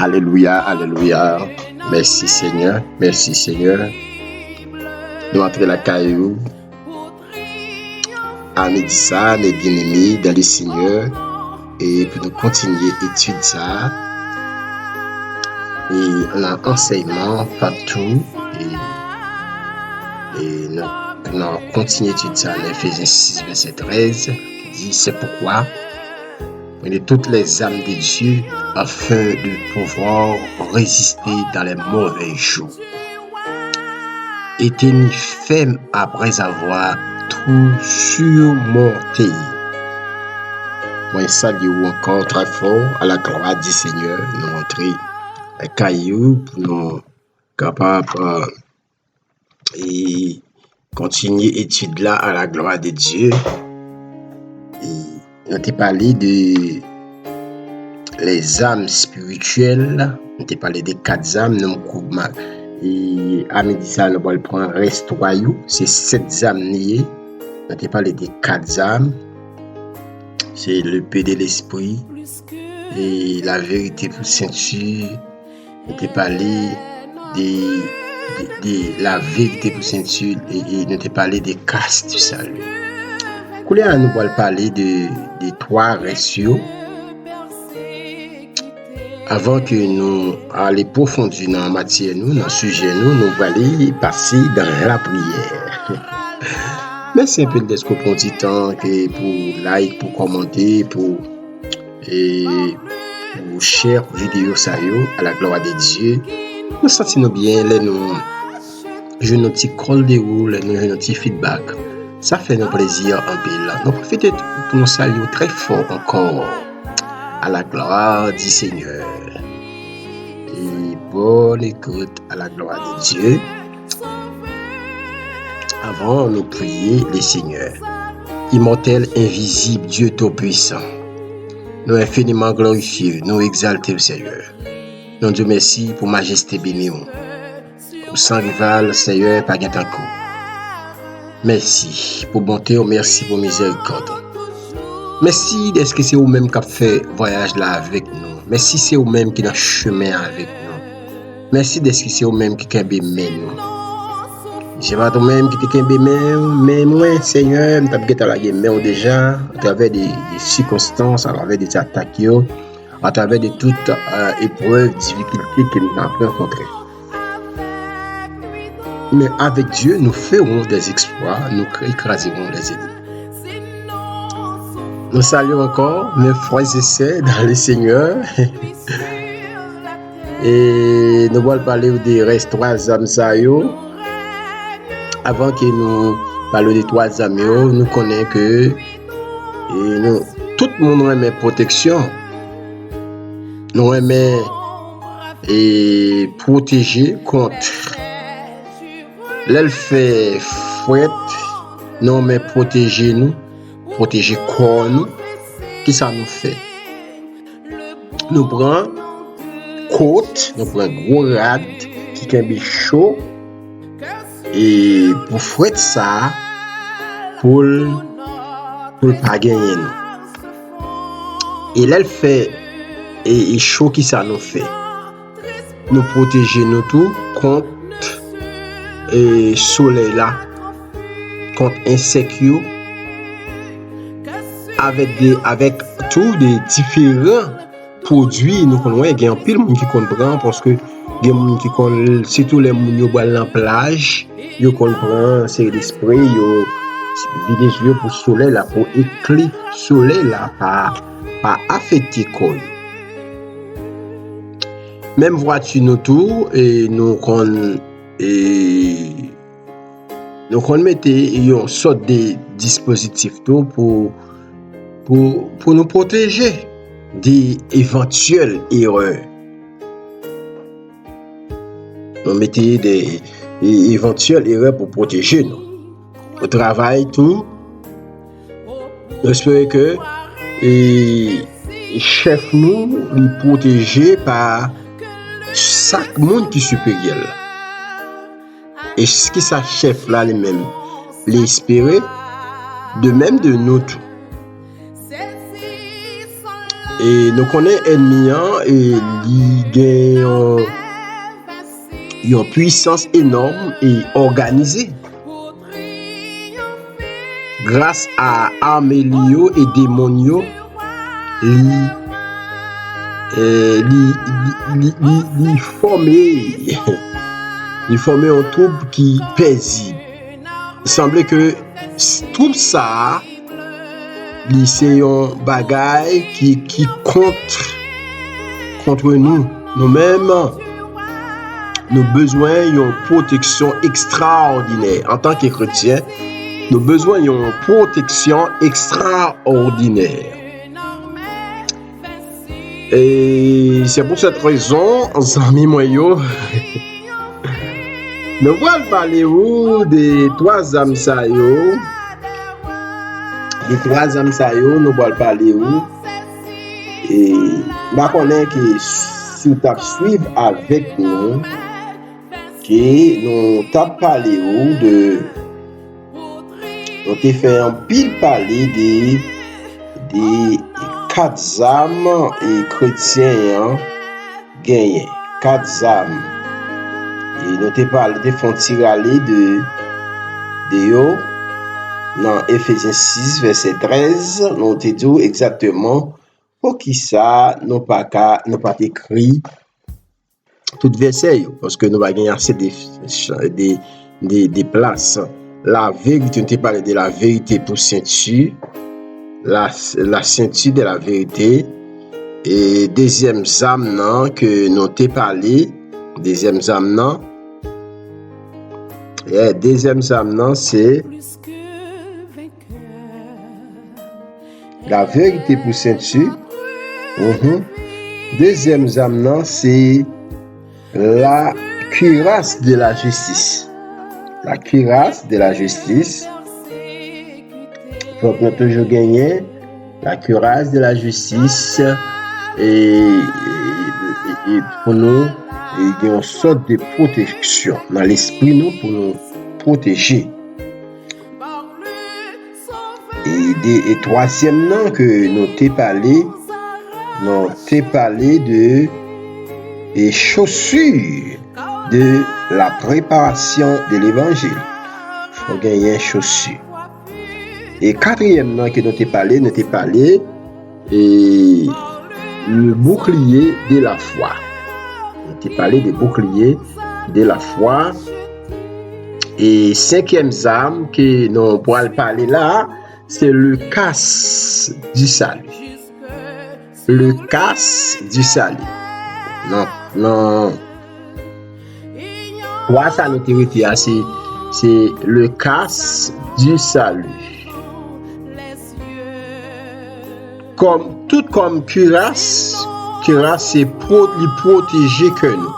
Alléluia, alléluia. Merci Seigneur, merci Seigneur. Nous entrons la caillou. Amis ça, mes bien-aimés dans le Seigneur. Et pour nous continuer l'étude ça. Et on a un enseignement partout. Et nous continuons l'étude ça dans Ephésiens 6, verset 13. Qui dit, c'est pourquoi prenez toutes les âmes de Dieu afin de pouvoir résister dans les mauvais jours. Et tenez ferme après avoir tout surmonté. Moi, salue encore très fort à la gloire du Seigneur. Nous entrons à caillou pour nous capables et continuer l'étude là à la gloire de Dieu. Et on t'a parlé de les âmes spirituelles. On t'a parlé des 4 âmes. Nous et à midi ça, nous allons prendre reste royaux. C'est 7 âmes liées. On t'a parlé des 4 âmes. C'est le paix de l'esprit et la vérité pour ceinture. On t'a parlé de la vérité pour ceinture et on t'a parlé des castes du salut. Nous allons parler de 3 ratios. Avant que nous allions profondément dans la matière, dans le sujet, nous allons passer dans la prière. Merci un peu de ce qu'on prend du temps pour like, pour commenter, pour share vidéo ça à la gloire de Dieu. Nous sentons bien, nous jouons notre petit call de roule, nous jouons notre petit feedback. Ça fait nos plaisir en peu là. Nous profitons pour nous saluer très fort encore à la gloire du Seigneur. Et bonne écoute à la gloire de Dieu. Avant de prier le Seigneur, immortel, invisible, Dieu tout-puissant, nous infiniment glorifiés, nous exaltés, Seigneur. Nous Dieu merci pour majesté bénie, pour sans rival, Seigneur, pas gain tant coup. Merci pour bonté, merci pour miséricorde. Merci d'être que c'est vous-même qui a fait voyage là avec nous. Merci c'est vous-même qui est dans le chemin avec nous. Merci d'être que c'est vous-même qui a béni nous. Je vais toi-même qui te mais moi, Seigneur, je t'ai la guerre déjà, à travers des circonstances, à travers des attaques, à travers de toutes épreuves, difficultés que nous avons rencontrées. Mais avec Dieu, nous ferons des exploits, nous écraserons les ennemis. Nous saluons encore mes frères et sœurs dans le Seigneur. Et nous allons parler des restes 3 âmes ça yo. Avant que nous parlions des 3 âmes, nous connaissons que tout le monde aime protection. Nous aimons protéger contre l'elfe fouette. Nous aimons protéger nous, protéger corps nous. Qui ça nous fait? Nous prenons côte, nous prenons gros rad qui est chaud. Et pour faire ça, pour pas gagner nous. Et là, elle fait et chaud qui ça nous fait. Nous protéger nous tout contre soleil là, contre insectes avec tous des différents produits. Nous connaissons il y a un pile monde qui comprend parce que il y a des gens qui connaissent surtout les gens qui vont dans la plage. Yo comprend c'est l'esprit yo vider yeux pour soleil là pour éclairer soleil là pas affecter corps. Même voiture nous tout et nous mettre une sorte de dispositif tout pour nous protéger des éventuelles erreurs. Nous mettons des éventuelles erreurs pour protéger nous. Au travail, tout. J'espère que chef nous protéger par chaque monde qui est supérieur. Et ce qui sa chef là lui-même l'espérer de même de nous tout. et nous connaissons ennemi et il gagne une puissance énorme et organisée. Grâce à Armélio et Démonio, il formait un troupe qui paisible. Il semblait que troupe ça, c'est un bagaille qui contre nous. Nous-mêmes, nous besoin d'une protection extraordinaire. En tant que chrétiens, nous besoin d'une protection extraordinaire. Et c'est pour cette raison, amis moyo, nous allons parler des trois âmes sayo. Les trois âmes sayo, nous allons parler et je connais que si vous suivez avec nous, que nous avons parlé de nous avons fait un pile parler des quatre âmes et chrétiens gagnent. Quatre âmes. Et nous avons parlé de fontirale de yo dans Ephésiens 6, verset 13. Nous avons dit exactement pour qui ça nous pas écrit tout verset parce que nous va gagner assez des places. La vérité, nous avons parlé de la vérité pour ceinture. La ceinture de la vérité. Et deuxième âme que nous avons parlé. Deuxième âme c'est la vérité pour ceinture. Deuxième âme c'est la cuirasse de la justice. La cuirasse de la justice. Faut toujours gagner la cuirasse de la justice et pour nous, il y a une sorte de protection dans l'esprit nous pour nous protéger. Et troisième nom que nous t'ai parlé de des chaussures de la préparation de l'évangile. Il faut gagner chaussures. Et quatrième nom que nous t'ai parlé et le bouclier de la foi. Nous t'ai parlé du bouclier de la foi. Et cinquième arme que nous pourrons parler là, c'est le casque du salut. Le casque du salut. Non. Quoi ça nous t'ai c'est le casque du salut. Comme cuirasse c'est pour lui protéger que nous.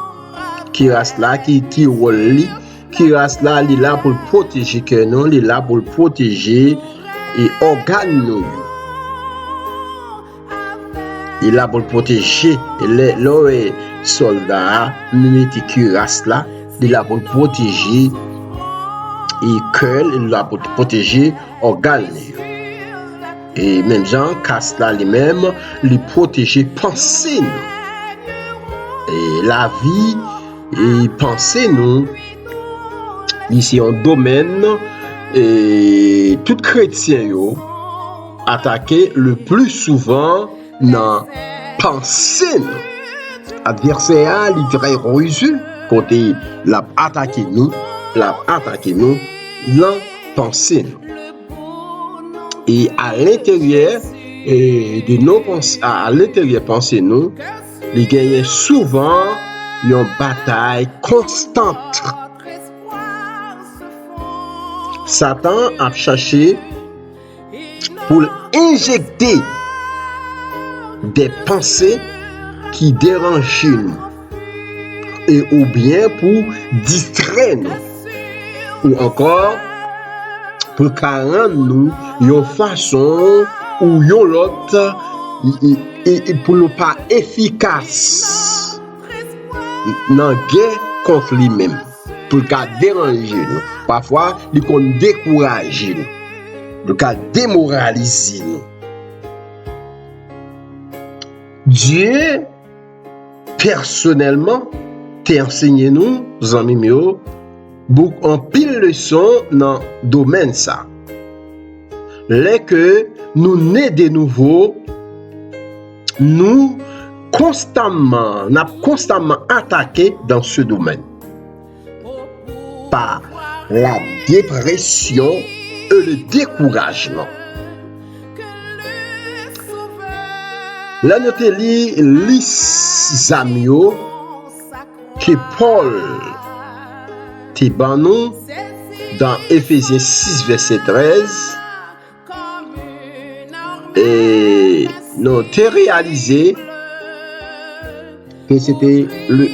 Cuirasse là qui relie, cuirasse là il est là pour protéger que nous, il est là pour protéger et organes nous. Il est là pour protéger les soldats, militaires cuirasse là, il est là pour protéger et cœur, il est là pour protéger organes. Et même Jean casse là lui-même, lui protéger penser nous. Et la vie et penser nous, ici un domaine et tout chrétien yo attaqué le plus souvent dans penser nous. Adversaire il très rusé côté l'a attaqué nous dans penser nous. Et à l'intérieur de nos pensées, à l'intérieur pensée nous, il gagne souvent une bataille constante. Satan a cherché pour injecter des pensées qui dérangent nous et ou bien pour distraire nous ou encore pour rendre nous une façon ou une autre et pour ne pas efficace dans la guerre contre lui-même pour déranger nous. Parfois il peut décourager nous, pour démoraliser nous. Dieu, personnellement, t'a enseigné nous, amis mieux, beaucoup en pile leçon dans le domaine ça. Les que nous nés de nouveau, nous n'a constamment attaqué dans ce domaine par la dépression et le découragement. Là, nous te lis Zamio que Paul te ban nous dans Éphésiens 6, verset 13. Et nous te réalisé que c'était le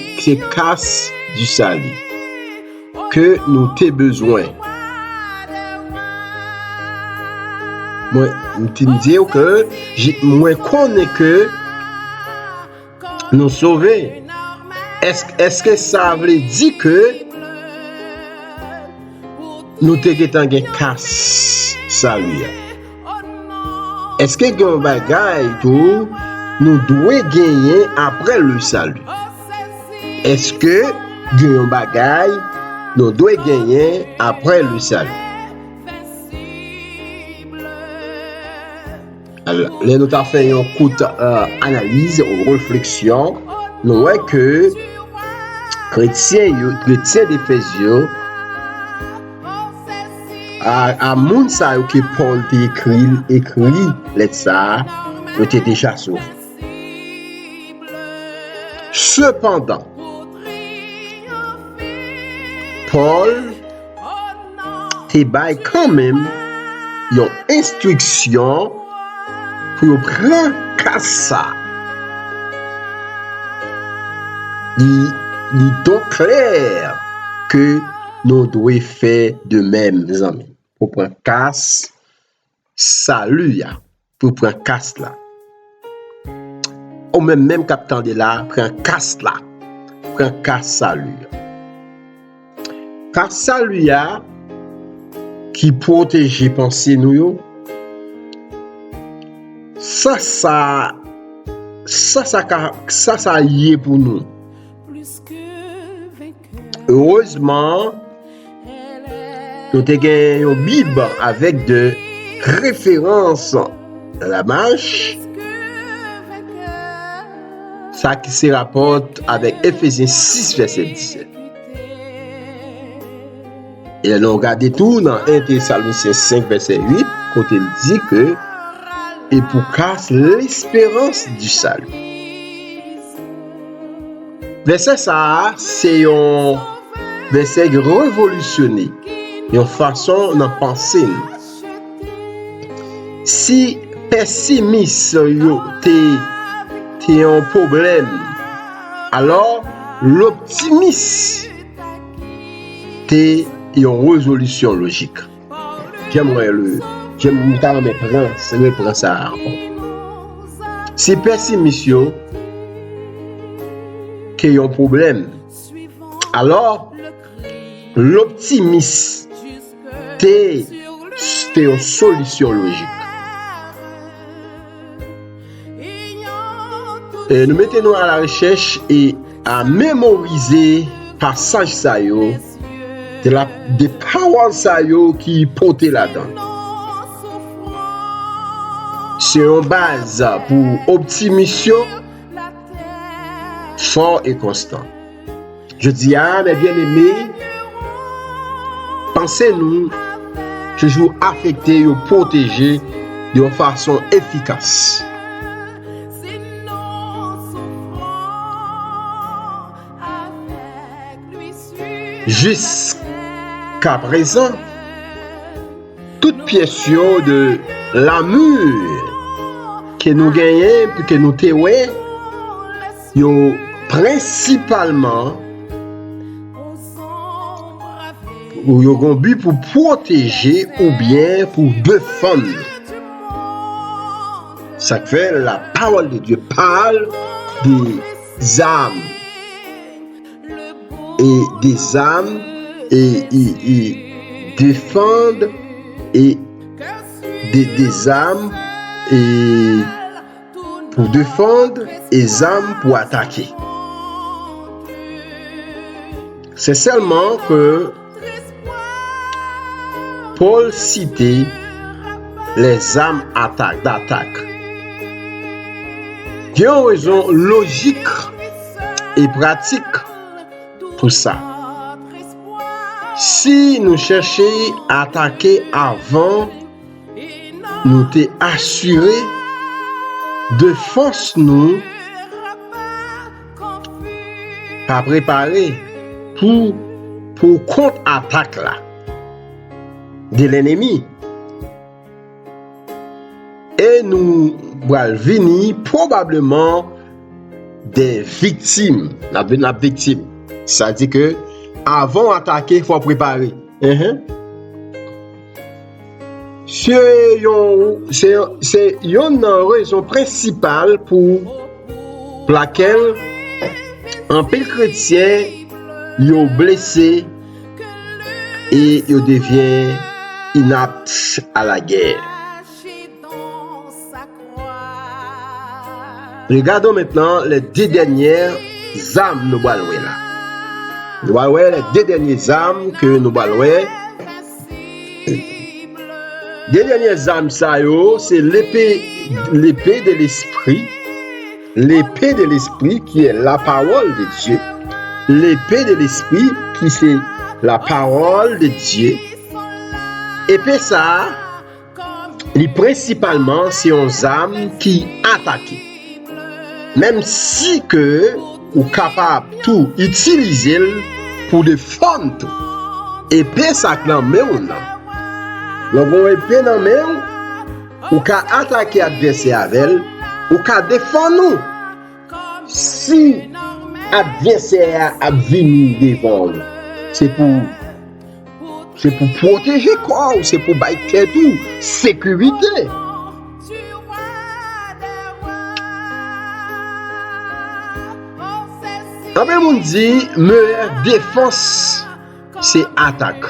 casse du salut que nous t'ai besoin. Moi, je me dis que moi connais que nous sauver. Est-ce que ça veut dire que nous t'ai casse salut? Est-ce que un bagage tout nous devons gagner après le salut? Est-ce que un bagage nous devons gagner après le salut? Alors, là, nous avons fait une courte analyse ou réflexion. Nous voyons que chrétiens d'Éphésiens à moun sa que Paul t'a écrit lettre ça, était déjà sauvé. Cependant, Paul te baille quand même une instruction pour prendre ça. Il est donc clair que nous devons faire de même, mes amis. Pour prendre casse, salut, pour prendre casse là. Ou même capitaine de là, prend casse là. Prend casse salut. Car salut qui protège pensée nous. Ça y est pour nous. Heureusement, nous avons une Bible avec de références à la marche. Ça qui se rapporte avec Éphésiens 6, verset 17. Et nous regardons tout dans 1 Thessaloniciens 5, verset 8, quand il dit que et pour casse l'espérance du salut. Verset ça, c'est un verset révolutionné, une façon de penser. Si pessimiste t'es un problème, alors l'optimiste t'es une résolution logique. J'aime prendre ça. Si pessimiste qu'il y a un problème, alors l'optimiste c'est une solution logique. Et nous mettons à la recherche et à mémoriser passage ça yo des paroles ça yo qui portent là-dedans. C'est une base pour optimisation fort et constant. Je dis mes bien-aimés, pensez-nous toujours affecter et protéger de façon efficace. Jusqu'à présent, toute pièce de l'amour que nous gagnons, que nous téouons, yo principalement ou yo gon but pour protéger ou bien pour défendre. Ça fait la parole de Dieu parle des âmes et des âmes et défendent et des âmes et pour défendre et armes pour attaquer. C'est seulement que Paul citait les armes d'attaque. Il y a une raison logique et pratique pour ça. Si nous cherchons à attaquer avant, nous t'es assuré de force nous à préparer pour contre-attaque là de l'ennemi. Et nous allons venir probablement des victimes. La victime. Ça dit que avant d'attaquer, il faut préparer. C'est une raison principale pour laquelle un pile chrétien est blessé et il devient inapte à la guerre. Regardons maintenant les deux dernières armes nous allons là. Nous allons les deux dernières armes que nous allons. Les dernières armes ça c'est l'épée de l'esprit. L'épée de l'esprit qui est la parole de Dieu. L'épée de l'esprit qui c'est la parole de Dieu. Épée ça, principalement c'est une arme qui attaque. Même si que ou capable tout utiliser pour défendre. Épée ça dans main ou non. L'on épée dans main ou ka attaquer adversaire avec elle, ou ka défendre nous. Si adversaire a venu devant nous, c'est pour protéger quoi, c'est pour bailler tout sécurité. Un peu on dit meilleure défense c'est attaque.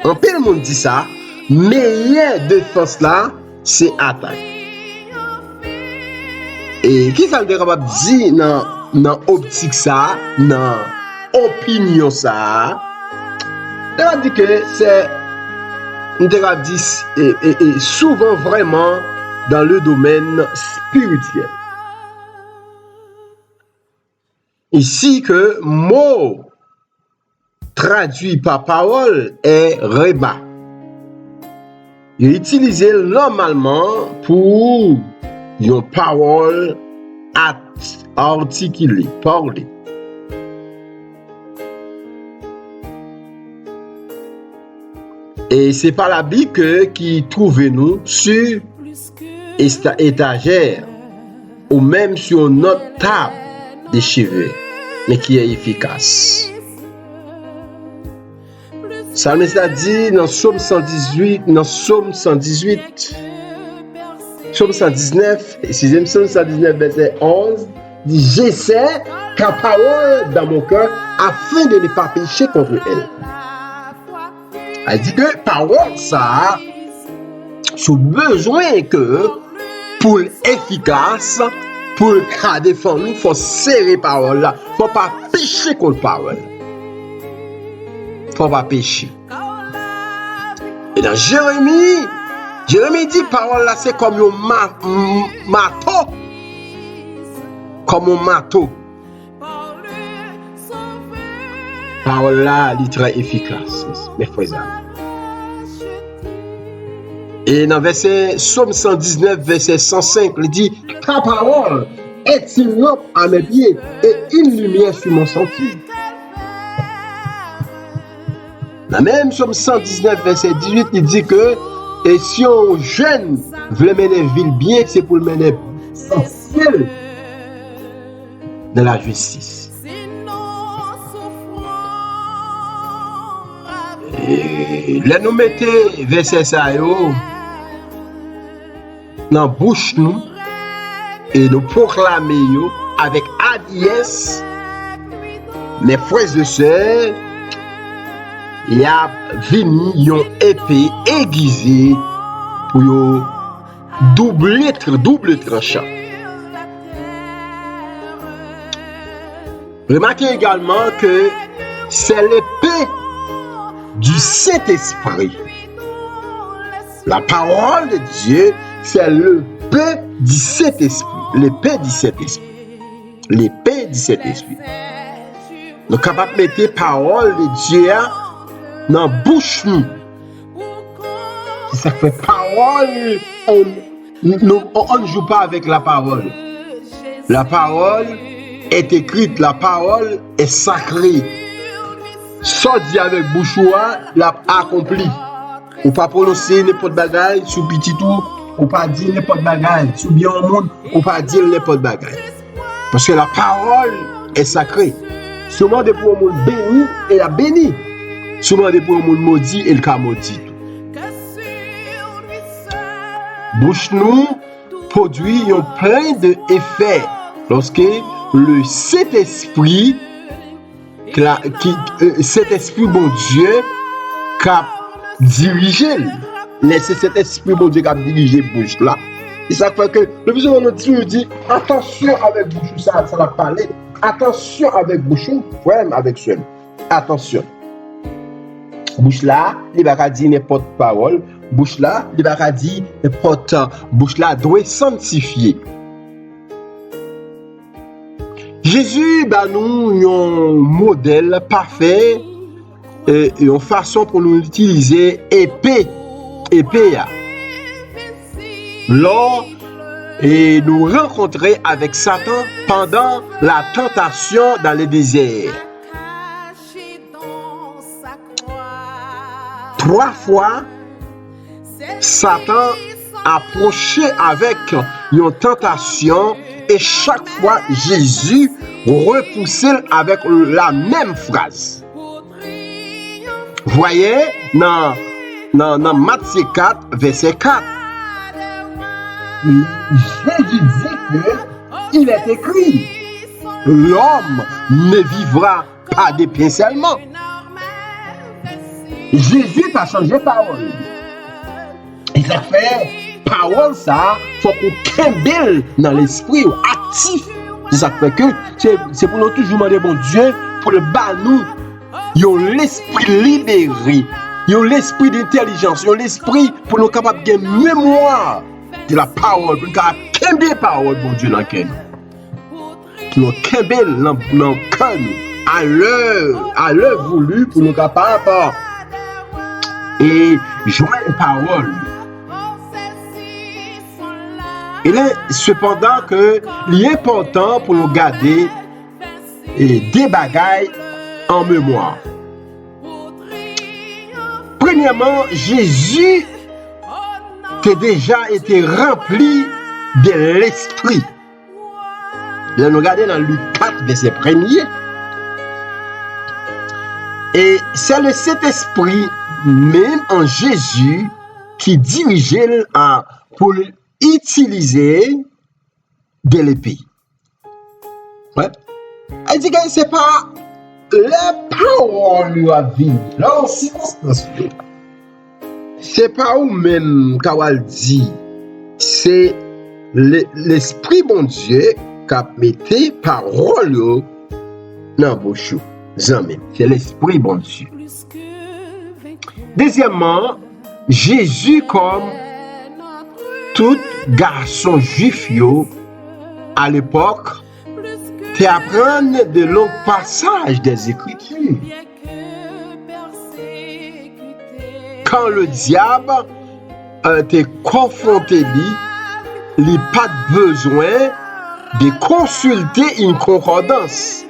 Un peu le monde dit ça, meilleure défense là c'est attaque. Et qui ça le capable dire dans optique ça, dans opinion ça, on dit que c'est on dit et souvent vraiment dans le domaine spirituel. Ici que mot traduit par parole est reba. Il est utilisé normalement pour une parole articulée, parler. Et c'est pas la Bible qui trouve nous sur étagère ou même sur notre table de chevet, mais qui est efficace. Psalmiste a dit dans Psaume 118, Psaume 119, Psaume 119, verset 11, dit « J'essaie ta parole dans mon cœur afin de ne pas pécher contre elle. » Elle dit que parole, ça, sous besoin que pour efficace, pour défendre, il faut serrer parole là. Il ne faut pas pécher contre parole. Il ne faut pas pécher. Et dans Jérémie dit parole là, c'est comme un marteau. Comme un marteau. Parole là, elle est très efficace, mes frères. Et dans verset Psaume 119, verset 105, il dit « Ta parole est une lampe à mes pieds et une lumière sur mon sentier. » La même Psaume 119, verset 18, il dit que « Et si un jeune veut mener ville bien, c'est pour le mener essentiel de la justice. » Et là nous mettons verset ça dans la bouche nous et nous proclamons avec hardiesse, mes frères et sœurs, il y a venu une épée aiguisée pour double tranchant. Remarquez également que c'est l'épée du Saint-Esprit. La parole de Dieu, c'est l'épée du Saint-Esprit. L'épée du Saint-Esprit. L'épée du Saint-Esprit. Nous sommes capables de mettre la parole de Dieu dans la bouche. Ça fait parole. On ne joue pas avec la parole. La parole est écrite, la parole est sacrée. Sorti avec bouchoir, l'a accompli. Ou pas prononcer n'importe bagaille sous petit tout, ou pas dire n'importe bagaille sous bien au monde, ou pas dire n'importe bagaille. Parce que la parole est sacrée. Souvent de pour le monde béni, et la béni. Souvent de pour le monde maudit, et le cas maudit. Bouche nous produit plein d'effets lorsque le Saint-Esprit, cet esprit bon Dieu, qui a dirigé, laissez cet esprit bon Dieu qui a dirigé bouche là. Et ça fait que le plus souvent nous dit attention avec bouche, ça va parler. Attention avec bouche, problème avec seul. Attention. Bouche là, il va pas dire n'importe parole. Bouche là, il va pas dire n'importe. Bouche là doit sanctifier. Jésus bah nous un modèle parfait et une façon pour nous utiliser épée lors et nous rencontrer avec Satan pendant la tentation dans le désert. 3 fois Satan approchait avec une tentation et chaque fois Jésus repoussait avec la même phrase. Voyez dans Matthieu 4 verset 4. Jésus dit que il est écrit, l'homme ne vivra pas de pain seulement. Jésus n'a pas changé parole. Et ça fait parole ça, faut qu'on kembel dans l'esprit actif. C'est ça fait que c'est pour nous toujours demander bon Dieu pour le bas nous, yon l'esprit libéré, yon l'esprit d'intelligence, yon l'esprit pour nous capable de mémoire de la parole, pour nous capable kembel parole bon Dieu dans cœur. Pour nous kembel dans cœur à l'heure voulue pour nous capable et joindre parole. Il est cependant que l'important pour nous garder des bagailles en mémoire. Premièrement, Jésus a déjà été rempli de l'esprit. Nous regardons dans Luc 4, verset 1er. Et c'est le Saint-Esprit, même en Jésus, qui dirigeait pour utiliser de l'épée. Ouais. Elle dit que c'est pas la parole lui a vie. Là, en circonstance, c'est pas ou même qu'elle dit, c'est l'esprit bon Dieu qui a mis parole dans la bouche. C'est l'esprit bon Dieu. Deuxièmement, Jésus comme tout garçon juif à l'époque te apprendre de longs passages des Écritures. Quand le diable te confronté il n'y a pas besoin de consulter une concordance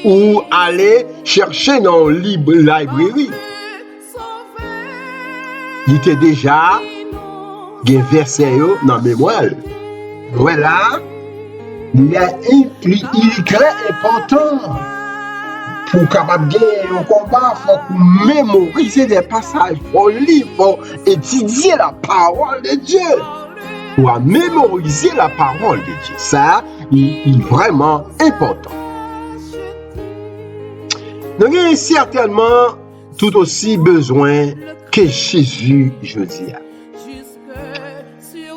ou aller chercher dans une librairie. Il était déjà des versets dans la mémoire. Voilà, il est très important pour capable gagner un combat, il faut mémoriser des passages, il faut lire, il faut étudier la parole de Dieu. Pour mémoriser la parole de Dieu. Ça, il est vraiment important. Nous avons certainement tout aussi besoin que Jésus, je dis.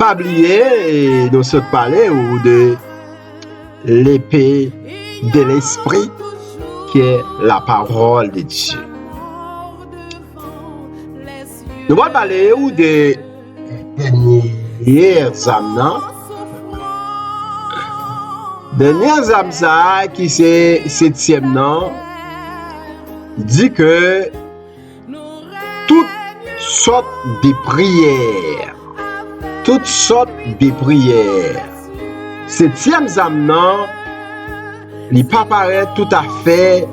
pas oublier, nous sommes parlé ou de l'épée de l'esprit qui est la parole de Dieu. Nous allons parler ou de dernières âmes, dernières âmes ça qui c'est 7e nom, dit que toutes sortes de prières, toutes sortes de prières, 7e âme non, il pas paraît tout à fait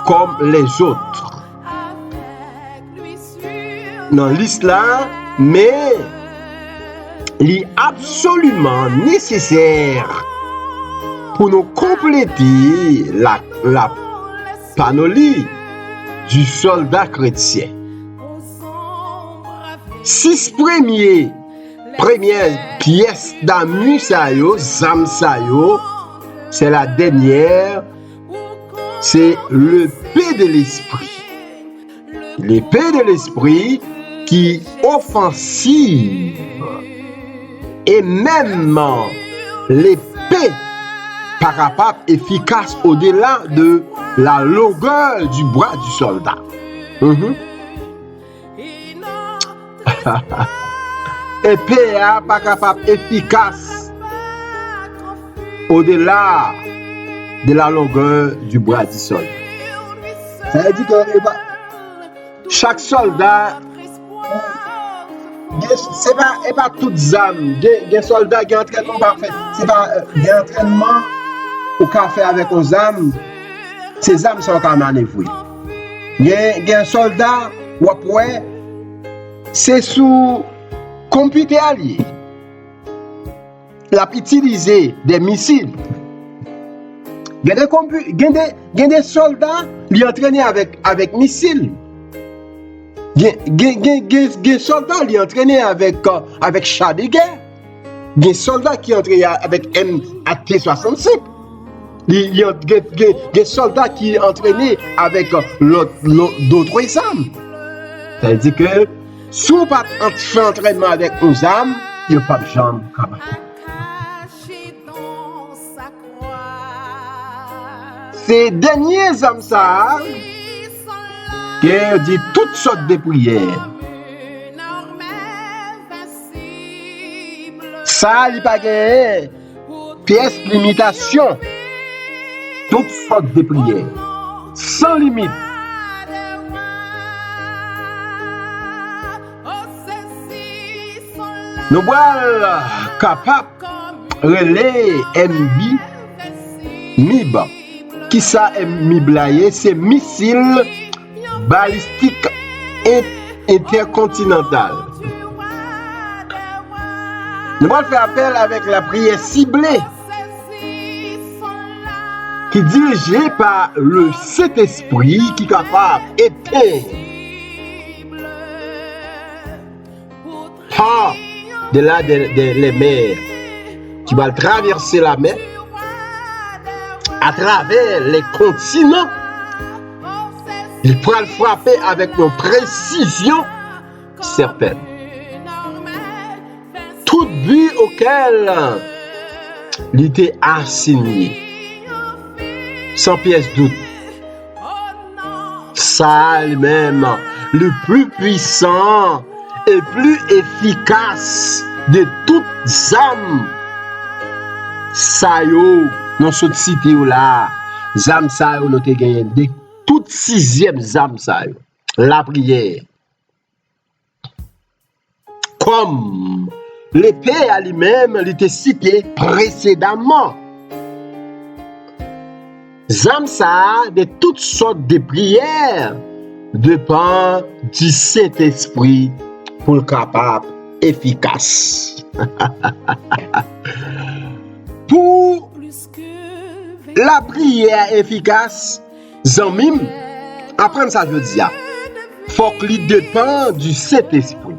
comme les autres dans l'islam, mais il est absolument nécessaire pour nous compléter la panoplie du soldat chrétien. 6 premières pièces d'armure, zam sayo, c'est la dernière, c'est l'épée de l'esprit. L'épée de l'esprit qui est offensive et même l'épée parapap efficace au-delà de la longueur du bras du soldat. Épée parapap efficace au-delà de la longueur du bras du soldat. Ça veut dire que chaque soldat, c'est pas toutes âmes, des soldats qui ont entraînement parfait, c'est pas des entraînements au café avec aux âmes, ces âmes sont quand même manœuvrées. Il y a un soldat, ou après, c'est sous computer allié. Il a utilisé des missiles. Il y a des soldats qui entraînent avec missiles. Il y a des soldats qui entraînent avec chars de guerre. Il y a des soldats qui entraînent avec MAT-65. Il y a des soldats qui entraînent avec d'autres armes. C'est-à-dire que si on pas fait entraînement avec nos armes, il n'y a pas de jambes. Ces derniers hommes ça qui dit toutes sortes de prières. Ça, il n'y a pas de pièce limitation. Toutes sortes de prières. Sans limite. Nous sommes capables de relayer MIB. Qui ça MIB? C'est missile balistique intercontinental. Nous allons faire appel avec la prière ciblée qui est dirigée par le Saint-Esprit qui est capable d'éteindre par delà des mers qui va traverser la mer à travers les continents. Il pourra le frapper avec une précision certaine. Tout but auquel il était assigné, sans pièce de doute. Ça lui-même, le plus puissant et plus efficace de toutes âmes. Ça yo, dans cette cité là, âmes ça yo, nous te gagné de toute 6e âme ça yo, la prière. Comme l'épée à lui-même, il était cité précédemment. Âmes ça de toutes sortes de prières dépend du Saint-Esprit pour le capable efficace. Pour la prière efficace, Zamim, apprendre ça je veux dire, faut qu'il dépend du Saint-Esprit.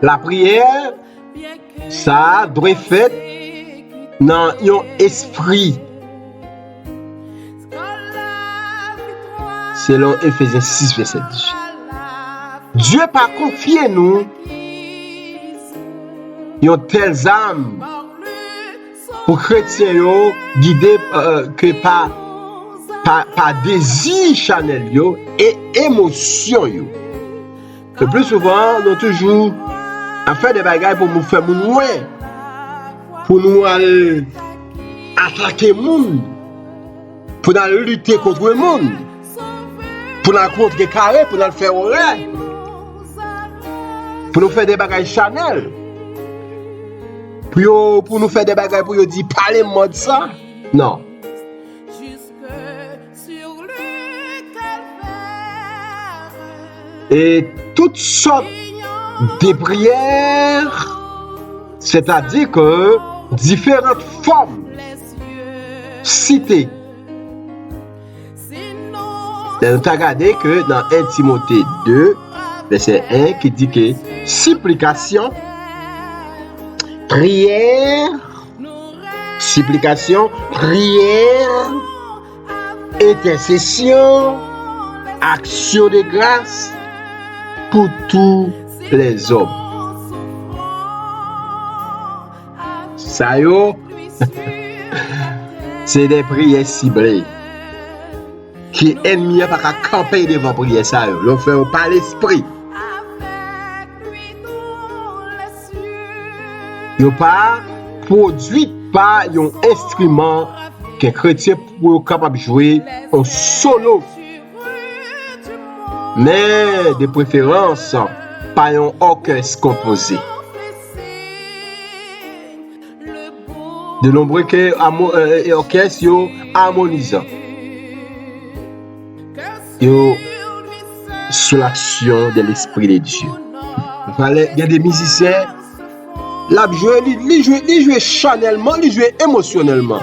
La prière, ça doit être fait dans un esprit. Selon Ephésiens 6, verset 18. Dieu pas confié nous yon telles âmes pour chrétiens yo guidés que par désir chanel yo et émotion yo. Le plus souvent nous toujours à faire des bagages pour nous faire moins pour nous aller attaquer monde, pour nous lutter contre le monde, pour nous contrer carré, pour nous faire horreur, pour nous faire des bagages Chanel, pour nous faire des bagages pour nous dire parlez-moi de ça. Non. Et toutes sortes de prières, c'est-à-dire que différentes formes citées. Nous avons regardé que dans 1 Timothée 2, verset 1, qui dit que supplication, prière, intercession, action de grâce pour tous les hommes. Ça y est, c'est des prières ciblées. Qui ennemi n'a pas camper devant prière ça. Le fait par l'esprit. Il n'a pas produit par un instrument qu'un chrétien pour capable de jouer en solo. Mais de préférence par un orchestre composé. De nombreux orchestres harmonisants. Sous l'action de l'Esprit de Dieu. Il y a des musiciens, ils jouent chanellement, ils jouent émotionnellement.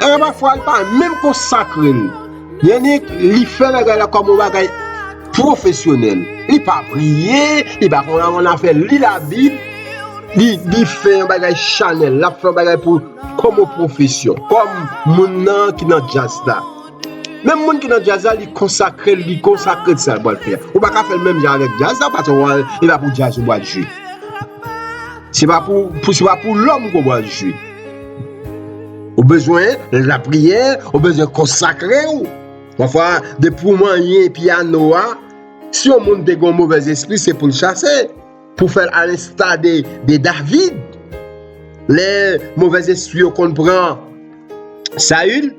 Et parfois, ils ne pas même consacré. Il y a des fait comme un bagage professionnel. Il ne pas prier, il ne pas on a fait la Bible, il fait un bagage chanel, il fait un bagage comme profession, comme mon qui est dans le jazz là. Même les gens qui sont dans le jazz, ils consacrent ça pour le faire. On ne peut pas faire le même genre avec le jazz, parce qu'il va pour le jazz pour le jouer. Ce n'est pas pour l'homme qu'on va le jouer. On a besoin de la prière, on a besoin de consacrer. Parfois, pour moyen piano, si on monte des mauvais esprits, c'est pour le chasser. Pour faire à l'instar de David. Les mauvais esprits qu'on prend, Saül.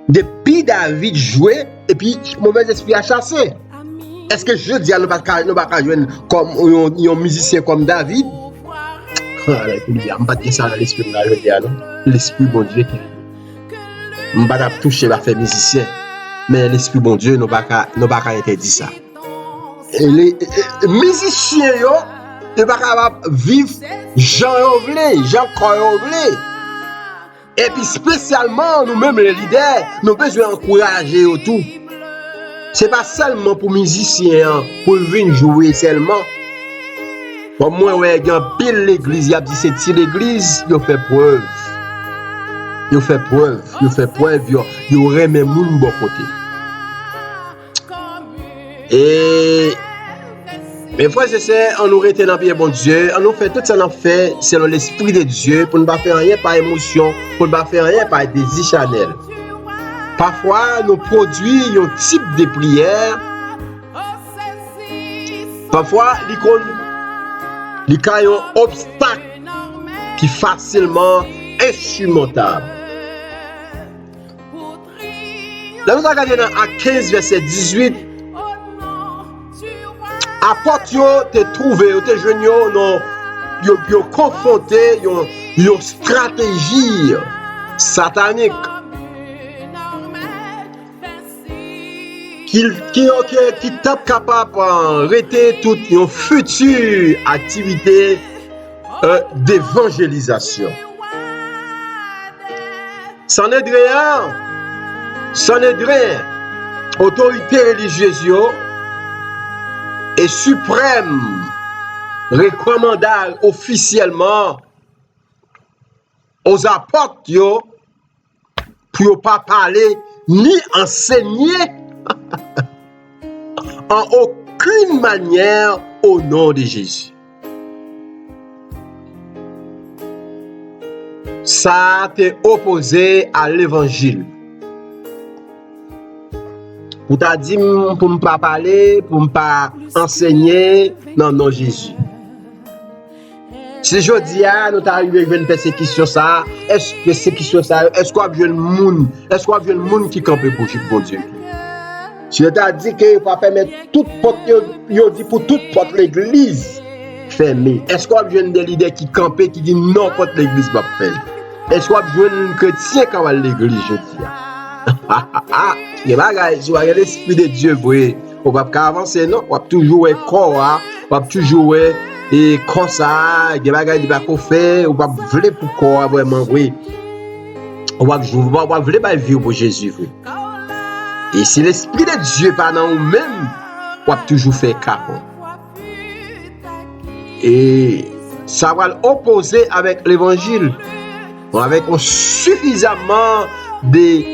Depuis David jouait et puis mauvais esprit a chassé. Est-ce que je dis à nous pas jouer comme un musicien comme David? Je ne vais pas dire ça dans l'esprit de l'esprit bon Dieu qui ne va pas toucher la faire musicien, mais l'esprit bon Dieu ne va pas interdire ça. Et les musiciens ne vont pas vivre Jean Croix. Et puis spécialement, nous-mêmes les leaders, nous avons besoin d'encourager tout. Ce n'est pas seulement pour les musiciens, pour venir jouer seulement. Pour moi, il y a pile l'église, il y a dit c'est l'église, il fait preuve. Il fait preuve, il remet moun bon côté. Et mes frères et sœurs, on nous retient dans le bon Dieu, on nous fait tout ça, on fait selon l'Esprit de Dieu pour ne pas faire rien par émotion, pour ne pas faire rien par désir charnel. Parfois, nous produisons un type de prière. Parfois, il y a un obstacle qui est facilement insurmontable. Là, nous regardons à 15, verset 18. Apôtres te trouvé, te joigné, yo confronté, yo stratégie satanique qui tape capable d'arrêter toute une future activité d'évangélisation. C'en est rien. Autorité religieuse et suprême recommandable officiellement aux apôtres pour pas parler ni enseigner en aucune manière au nom de Jésus. Ça t'est opposé à l'évangile. Pour t'a dit pour ne pas parler, pour ne pas enseigner, non Jésus. Si je dis nous t'arrivé avec une persécution ça, est-ce que persécution ça, est-ce qu'on a besoin de monde, est-ce qu'on a besoin de monde qui campe pour Dieu? Si je t'ai dit que va permettre toute porte, yo dit pour toute porte l'église fermée. Est-ce qu'on a besoin de leaders qui campent qui dit non porte l'église pas fermée? Est-ce qu'on a besoin de chrétiens quand va l'église je dis? Les bagages, si on a l'esprit de Dieu vrai, on va pas avancer non, on va toujours être corps, on va toujours et comme ça, les bagages qui va qu'on fait, on va vouloir pour corps vraiment oui. On va vouloir pas vivre pour Jésus vrai. Et si l'esprit de Dieu pas dans nous-mêmes, on va toujours faire capot. Et ça va l'opposer avec l'évangile, avec suffisamment de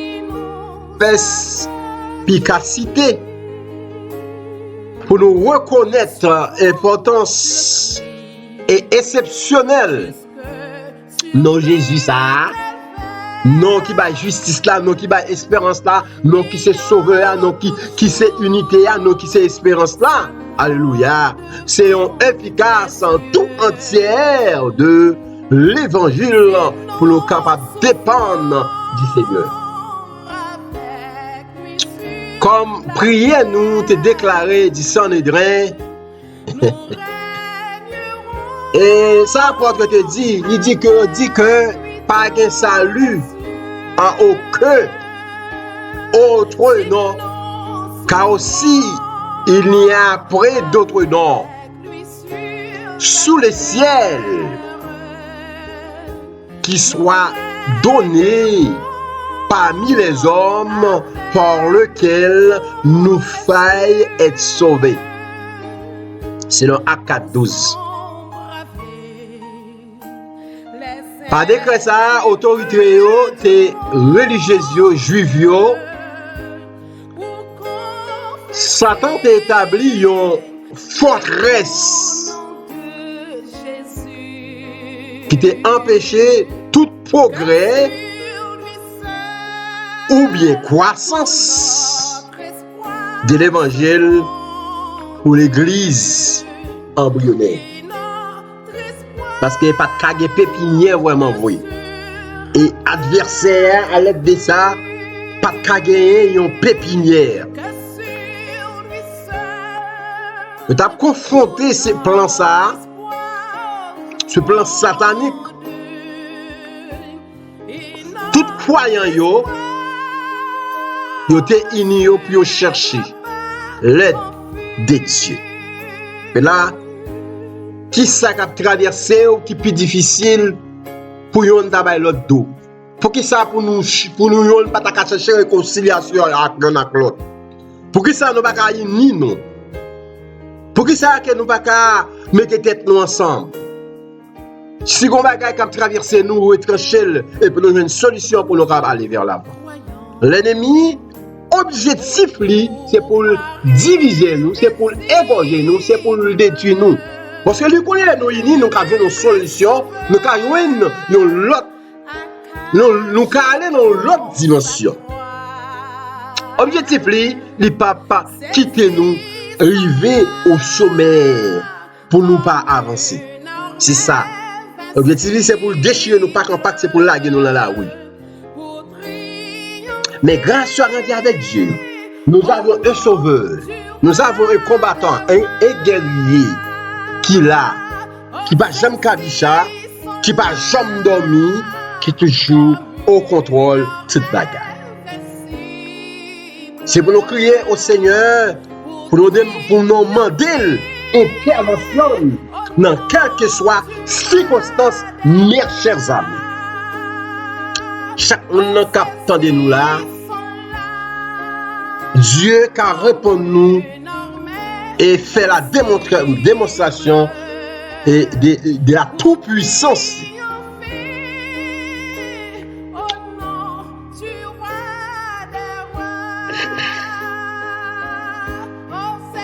perspicacité pour nous reconnaître l'importance et exceptionnelle non Jésus ça. Non qui bat justice là, non qui bat espérance là, non qui c'est sauveur, non qui c'est unité là, non qui c'est espérance là. Alléluia. C'est un efficace en tout entière de l'évangile pour nous capables de dépendre du Seigneur. Comme prière nous te déclaré du Sanhédrin. Et ça apôtre te dit, il dit que pas de salut en aucun autre nom, car aussi il n'y a après d'autres noms sous le ciel qui soient donnés parmi les hommes par lequel nous failles être sauvés. C'est le Acte 4:12. Par décret ça, autorité te religieux juifs Satan t'a établi une forteresse qui t'a empêché tout progrès ou bien croissance de l'évangile pour l'église embryonnaire. Parce qu'il n'y a pas de pépinière vraiment vrai. Et adversaire, à l'aide de ça, pas de une pépinière. Tu as confronté ce plan ça, ce plan satanique. Tout croyant yo te unis pour chercher l'aide de Dieu. Et là, qui ça qui a traversé ou qui est plus difficile pour yon tabay l'autre dos? Pour qui ça pour nous yon pas ta chercher réconciliation avec l'autre? Pour qui ça nous pas ka unir nous? Pour qui ça que nous pas ka mettre tête nous ensemble? Si on bagay qui a traversé nous retrancher et pour nous une solution pour nous aller vers l'avant. L'ennemi objectif lui c'est pour diviser nous, c'est pour égorger nous, c'est pour nous détruire nous. Parce que lui connaît nous unis, nous avons une solution, nous avons l'autre, nous aller dans l'autre dimension. Objectif lui, il pas quitter nous, arriver au sommet pour nous pas avancer. C'est ça. Objectif c'est pour déchirer nous pas compact, c'est pour laguer nous dans la rue. Mais grâce soit rendue avec Dieu, nous avons un sauveur, nous avons un combattant, un guerrier qui là, qui va jamais cabicha, qui va jamais dormir, qui toujours au contrôle toute bagarre. C'est pour nous crier au Seigneur, pour nous demander intervention dans quelle que soit circonstance, mes chers amis. Chaque monde qui attend de nous là, Dieu qui répond nous et fait la démonstration de la toute-puissance.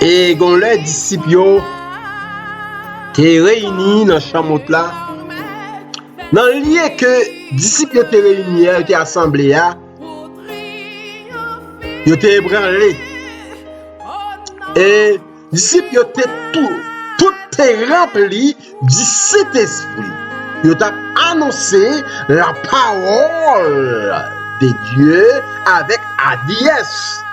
Et quand les disciples qui réunis dans la chambre là, dans le lieu que disciples étaient réunis, étaient assemblés, ils étaient ébranlés. Et disciples étaient tout rempli du Saint-Esprit. Ils ont annoncé la parole de Dieu avec hardiesse.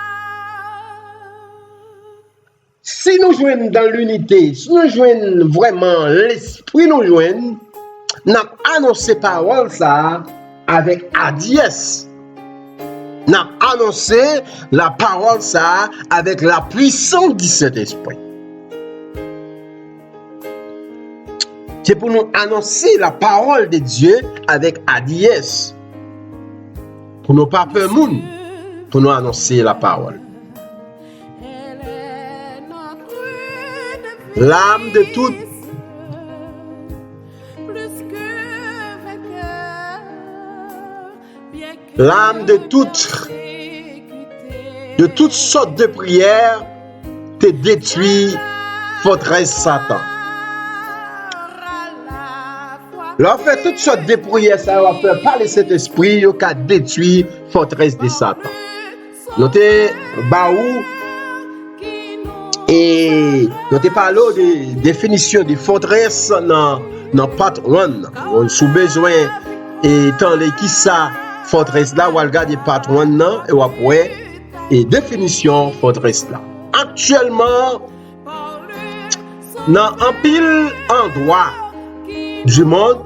Si nous jouons dans l'unité, si nous jouons vraiment l'esprit, nous jouons annoncé parole ça avec hardiesse. Nous annoncé la parole ça avec la puissance du Saint-Esprit. C'est pour nous annoncer la parole de Dieu avec hardiesse. Pour nous pas peur moun, pour nous annoncer la parole. L'âme de toutes sortes de prières te détruit forteresse Satan. Là, fait toutes sortes de prières, ça va faire parler cet esprit qui a détruit forteresse de Satan. Notez, Baou, et notez parlé de définition de forteresse dans part 1. Sous besoin, et tant les qui ça, forteresse là, on va regarder part 1 et après, et définition forteresse là. Actuellement, dans un pile endroit du monde,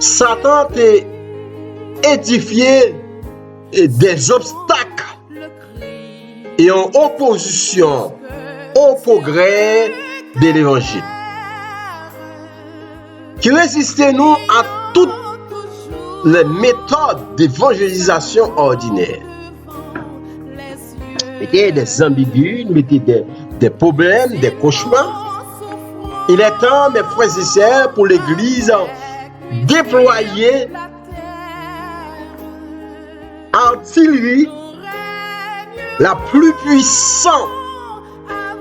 Satan a édifié des obstacles et en opposition au progrès de l'évangile, qui résistait nous à toutes les méthodes d'évangélisation ordinaires. Mettez des ambigus, mettez des problèmes, des cauchemars. Il est temps, mes frères et sœurs, pour l'Église déployer artillerie la plus puissante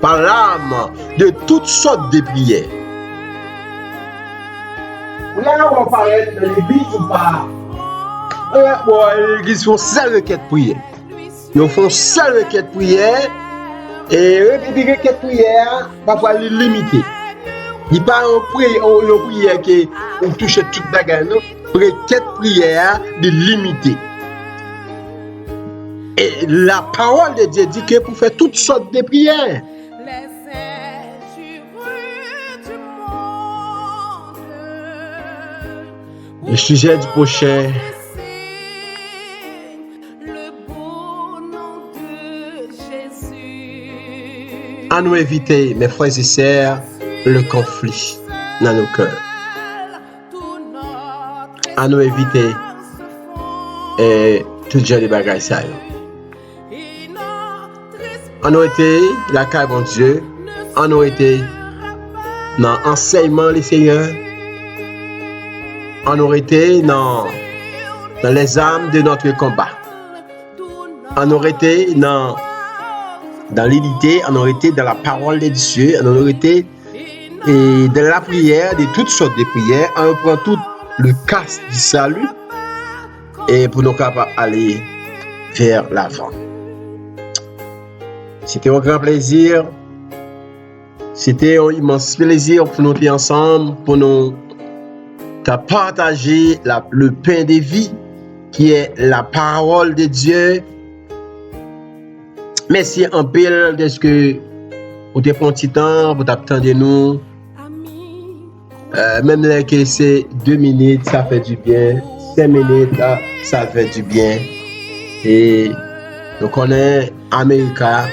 par l'âme de toutes sortes de prières. Vous allez en parler de l'Église ou pas? L'Église font seule requête prière. Ils font seule requête prière et répéter requête prière parfois limité. Il pas une prière qui touche toute bagarre, non. Requête prière de limité. Et la parole de Dieu dit que pour faire toutes sortes de prières. Le sujet du prochain. À nous éviter, mes frères et sœurs, le conflit dans nos cœurs. À nous éviter tout genre de bagages ça. À nous été la carte de Dieu. À nous été dans l'enseignement des Seigneurs. À nous été dans les armes de notre combat. À nous été dans l'unité, on aurait été dans la parole de Dieu, on aurait été dans la prière, de toutes sortes de prières, on prend tout le casque du salut et pour nous capables d'aller vers l'avant. C'était un grand plaisir, c'était un immense plaisir pour nous être ensemble, pour nous partager le pain de vie qui est la parole de Dieu. Merci en pile de ce que vous avez pris un petit temps, vous attendez nous. Même là que c'est 2 minutes, ça fait du bien. 5 minutes, ça fait du bien. Et nous connaissons America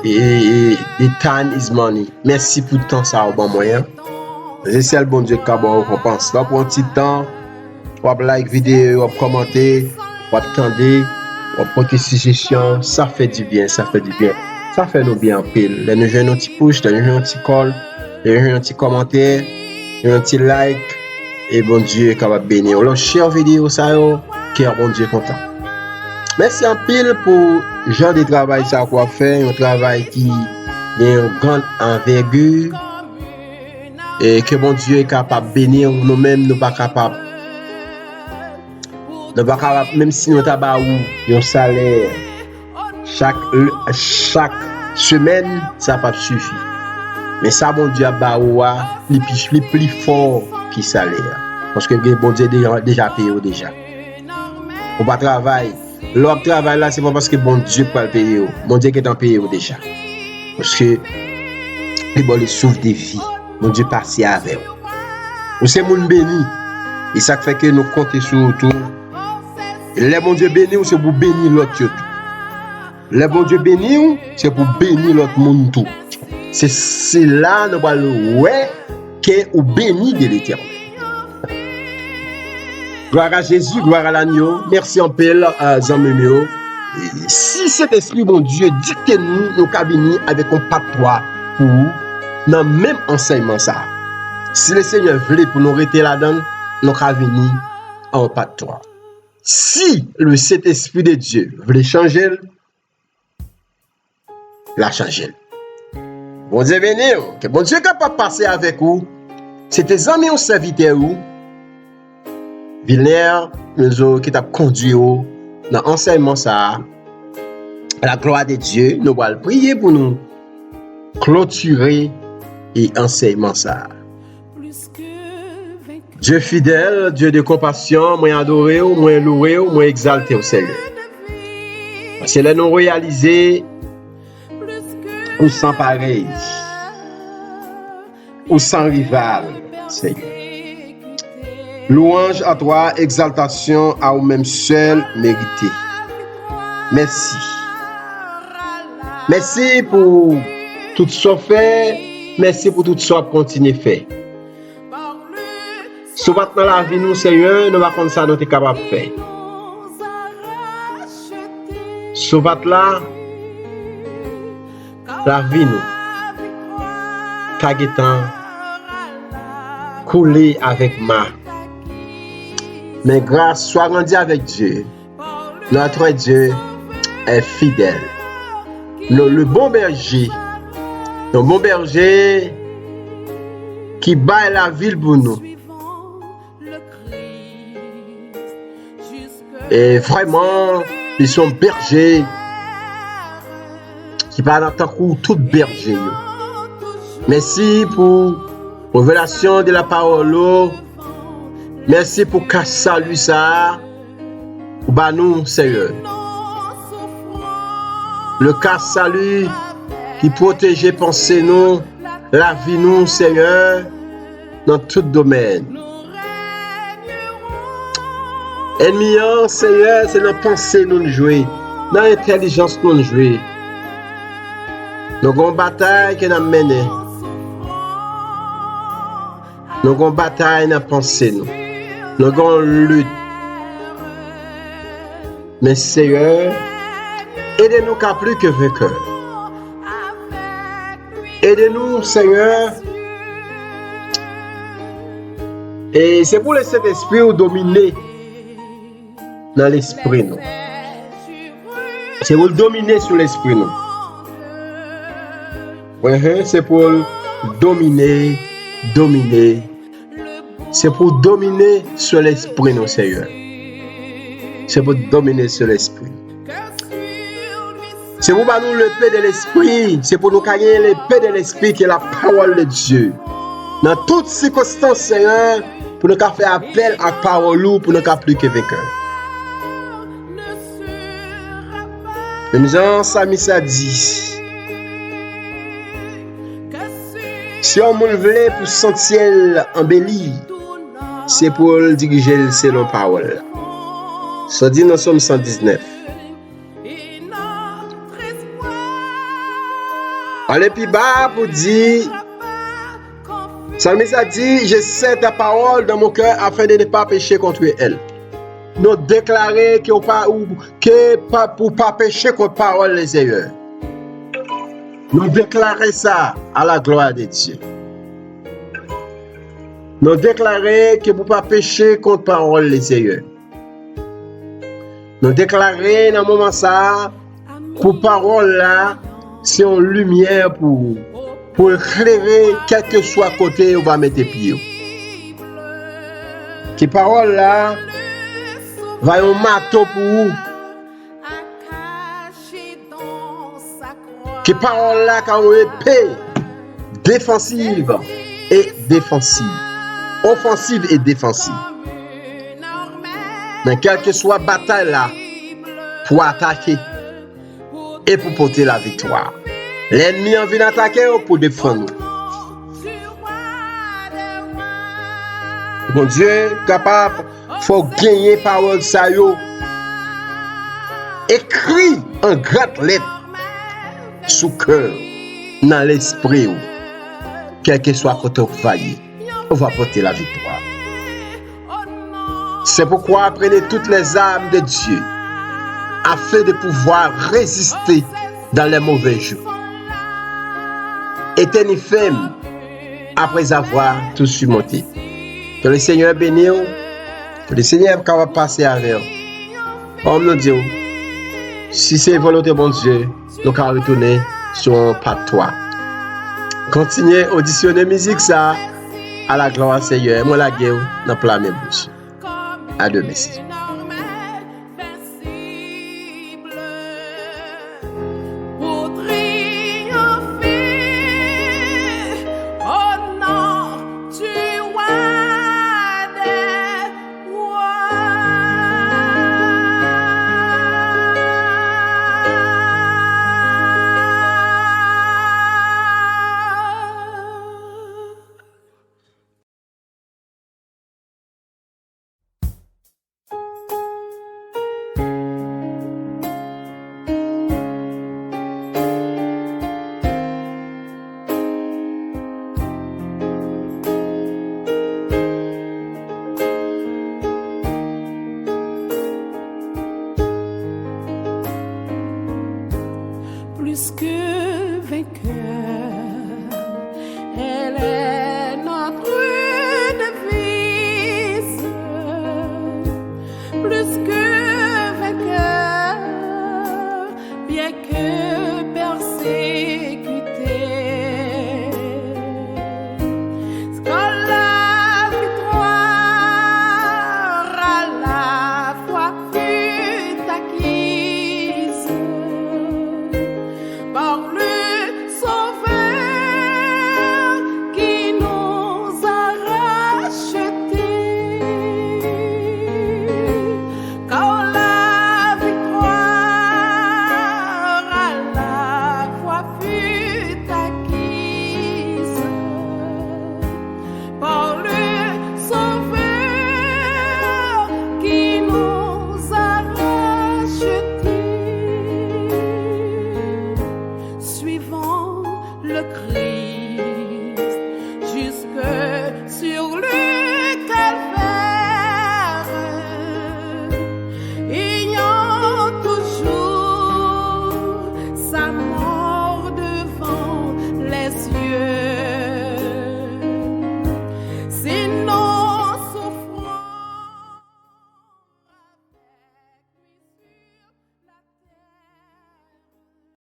et time is money. Merci pour le temps, ça au bon moyen. C'est le bon Dieu qui a bon récompense. Là, pour un petit temps, vous pouvez like vidéo, vous commenter, vous attendez. Pour tes suggestions, ça fait du bien, ça fait du bien. Ça fait nous bien en pile. Nous jouons un petit push, nous jouons un petit call, nous jouons un petit commentaire, un petit like. Et bon Dieu est capable de bénir. Alors, share vidéo, ça qui est bon Dieu content. Merci en pile pour le genre de travail ça qu'on fait, un travail qui a une grande envergure. et que mon Dieu est capable de bénir nous-mêmes, nous pas capable. Nous pas capable, même si nous avons un salaire chaque semaine, ça pas suffit. Mais ça, mon Dieu, est plus fort que salaire. Parce que bon Dieu déjà payé déjà. On pas travailler. L'autre travail là, c'est pas parce que bon Dieu peut le payer. Bon Dieu qui est en payé déjà. Parce que les souffrent des vies. Mon Dieu passe avec vous. C'est mon béni. Et ça fait que nous comptons sur tout. Les bon Dieu béni, c'est pour bénir l'autre. Les bon Dieu béni, c'est pour bénir l'autre monde tout. C'est là nous allons ouais que ou béni de l'Éternel. Gloire à Jésus, gloire à l'agneau. Merci en paix, Jean-Mémio. Si cet esprit, mon Dieu, dicte-nous nos cabinets avec un patois pour dans même enseignement ça. Si le Seigneur voulait pour nous rester là-dedans, nous cabinets en patois. Si le Saint-Esprit de Dieu voulait changer, la changer. Bon Dieu béni, que bon Dieu est capable de passer avec vous. C'est tes amis ou serviteurs ou Vilner, qui t'a conduit dans l'enseignement ça. À la gloire de Dieu, nous allons prier pour nous clôturer et enseignement ça. Dieu fidèle, Dieu de compassion, moi adoré, moi loué, moi exalté au Seigneur. Parce que là nous réaliser ou sans pareil, ou sans rival, Seigneur. Louange à toi, exaltation à vous-même seul mérité. Merci. Merci pour tout ce que fait. Merci pour tout ce que continue à faire. Si vous êtes dans la vie, nous, Seigneur, nous allons ça, nous sommes capables de faire. Si vous êtes là, la vie, nous, taguetant, couler avec ma. Mais grâce soit rendue avec Dieu. Notre Dieu est fidèle. Le bon berger, qui bat la ville pour nous. Et vraiment, ils sont bergers qui parlent en tant que tout berger. Merci pour la révélation de la parole. Merci pour qu'à salut ça. Bah nous, Seigneur. Le cas salut qui protège pensée nous, la vie nous, Seigneur, dans tout domaine. Ennemi, Seigneur, c'est notre pensée nous jouer, dans l'intelligence nous jouer. Nous avons une bataille que nous menée. Nous avons une bataille dans la pensée nous. Nous avons une lutte. Mais Seigneur, aidez-nous qu'à plus que vainqueur. Aidez-nous, Seigneur. Et c'est pour laisser cet esprit nous dominer dans l'esprit. Nous. C'est pour le dominer sur l'esprit. Nous. C'est pour dominer. C'est pour dominer sur l'esprit, nous, Seigneur. C'est pour dominer sur l'esprit. C'est pour nous le paix de l'esprit. C'est pour nous gagner le paix de l'esprit qui est la parole de Dieu. Dans toutes circonstances, Seigneur, pour nous faire appel à la parole, pour nous faire plus que vainqueur. Même Jean Samis a dit, si on me veut pour sentir embelli, c'est pour le diriger selon parole. Ça dit dans Somme 119. Allez puis bas pour dire, Salmis a dit, je sais ta parole dans mon cœur afin de ne pas pécher contre elle. Nous déclarer que pour pas pécher contre parole les Seigneur. Nous déclarer ça à la gloire de Dieu. Nous déclarer que pour pas pécher contre parole les Seigneur. Nous déclarer dans le moment ça, pour parole là, c'est une lumière pour pour éclairer quel que soit côté où va mettre pied. Qui parole là va un marteau pour vous. Qui parole là quand on épée défensive et défensive, offensive et défensive. Mais quelle que soit bataille là, pour attaquer et pour porter la victoire. L'ennemi en vient attaquer pour défendre. Mon Dieu, capable, faut gagner parole ça yo. Écrit en grande lettre sous cœur, dans l'esprit, quel que soit côté vaillé, on va porter la victoire. C'est pourquoi prenez toutes les armes de Dieu afin de pouvoir résister dans les mauvais jours. Et tenez ferme après avoir tout surmonté. Que le Seigneur bénisse, que le Seigneur va passer avec vous. On nous dit, si c'est volonté de mon Dieu, nous allons retourner sur un pas de toi. Continuez à auditionner la musique ça à la gloire du Seigneur. Moi la gueule dans plein même bouche. À deux, merci. Plus que vainqueur, elle est notre devise. Plus que vainqueur, bien que persécuté. Quand la victoire à la fois fut acquise par le Sauveur qui nous a rachetés. Quand la victoire à la fois fut acquise par le Sauveur qui nous a rachetés. Suivant le cri